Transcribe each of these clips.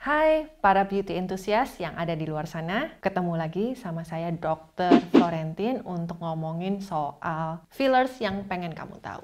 Hai para beauty enthusiast yang ada di luar sana, ketemu lagi sama saya Dr. Florentin untuk ngomongin soal fillers yang pengen kamu tahu.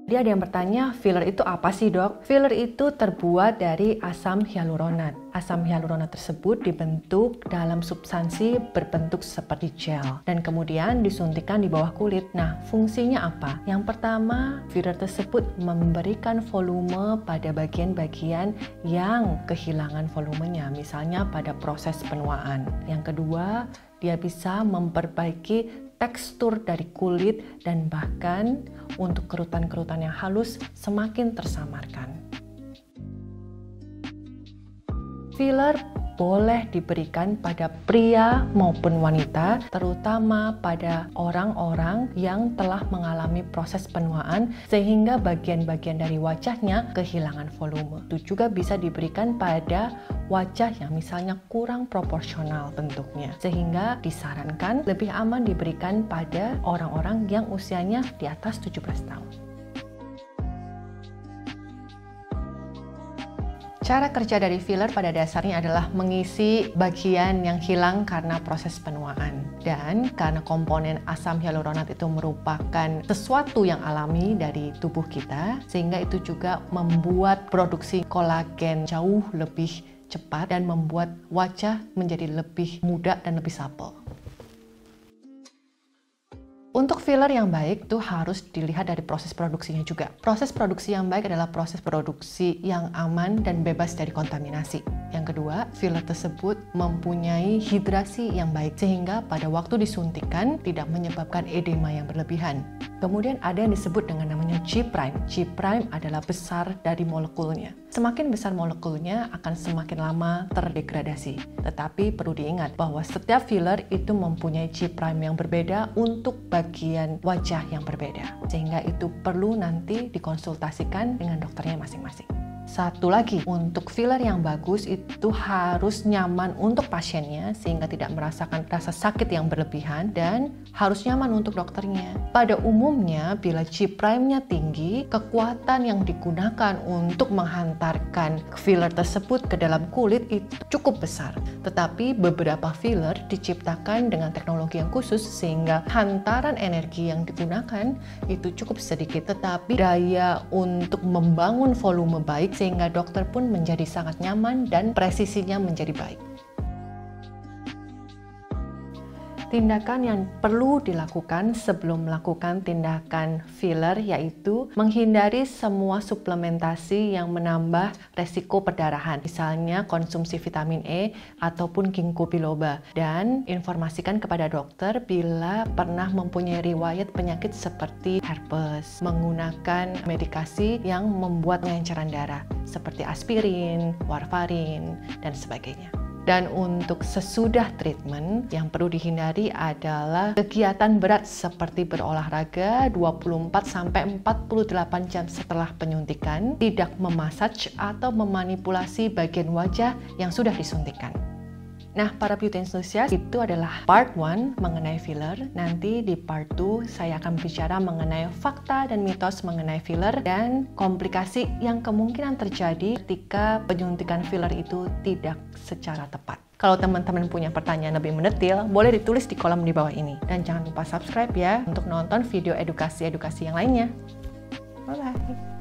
Dia ada yang bertanya, filler itu apa sih dok? Filler itu terbuat dari asam hyaluronat. Asam hyaluronat tersebut dibentuk dalam substansi berbentuk seperti gel dan kemudian disuntikkan di bawah kulit. Nah, fungsinya apa? Yang pertama, filler tersebut memberikan volume pada bagian-bagian yang kehilangan volumenya, misalnya pada proses penuaan. Yang kedua, dia bisa memperbaiki tekstur dari kulit dan bahkan untuk kerutan-kerutan yang halus semakin tersamarkan. Filler boleh diberikan pada pria maupun wanita, terutama pada orang-orang yang telah mengalami proses penuaan sehingga bagian-bagian dari wajahnya kehilangan volume. Itu juga bisa diberikan pada wajah yang misalnya kurang proporsional bentuknya, sehingga disarankan lebih aman diberikan pada orang-orang yang usianya di atas 17 tahun. Cara kerja dari filler pada dasarnya adalah mengisi bagian yang hilang karena proses penuaan. Dan karena komponen asam hyaluronat itu merupakan sesuatu yang alami dari tubuh kita, sehingga itu juga membuat produksi kolagen jauh lebih cepat dan membuat wajah menjadi lebih muda dan lebih supel. Untuk filler yang baik itu harus dilihat dari proses produksinya juga. Proses produksi yang baik adalah proses produksi yang aman dan bebas dari kontaminasi. Yang kedua, filler tersebut mempunyai hidrasi yang baik sehingga pada waktu disuntikan tidak menyebabkan edema yang berlebihan. Kemudian ada yang disebut dengan namanya G'. G' adalah besar dari molekulnya. Semakin besar molekulnya akan semakin lama terdegradasi. Tetapi perlu diingat bahwa setiap filler itu mempunyai G' yang berbeda untuk bagian wajah yang berbeda. Sehingga itu perlu nanti dikonsultasikan dengan dokternya masing-masing. Satu lagi, untuk filler yang bagus itu harus nyaman untuk pasiennya sehingga tidak merasakan rasa sakit yang berlebihan dan harus nyaman untuk dokternya. Pada umumnya, bila G'-nya tinggi, kekuatan yang digunakan untuk menghantarkan filler tersebut ke dalam kulit itu cukup besar. Tetapi beberapa filler diciptakan dengan teknologi yang khusus sehingga hantaran energi yang digunakan itu cukup sedikit, tetapi daya untuk membangun volume baik sehingga dokter pun menjadi sangat nyaman dan presisinya menjadi baik. Tindakan yang perlu dilakukan sebelum melakukan tindakan filler yaitu menghindari semua suplementasi yang menambah resiko perdarahan, misalnya konsumsi vitamin E ataupun ginkgo biloba, dan informasikan kepada dokter bila pernah mempunyai riwayat penyakit seperti herpes, menggunakan medikasi yang membuat pengenceran darah seperti aspirin, warfarin, dan sebagainya. Dan untuk sesudah treatment, yang perlu dihindari adalah kegiatan berat seperti berolahraga 24-48 jam setelah penyuntikan, tidak memasaj atau memanipulasi bagian wajah yang sudah disuntikan. Nah, para beauty enthusiast, itu adalah part 1 mengenai filler. Nanti di part 2 saya akan bicara mengenai fakta dan mitos mengenai filler dan komplikasi yang kemungkinan terjadi ketika penyuntikan filler itu tidak secara tepat. Kalau teman-teman punya pertanyaan lebih mendetil, boleh ditulis di kolom di bawah ini. Dan jangan lupa subscribe ya untuk nonton video edukasi-edukasi yang lainnya. Bye-bye!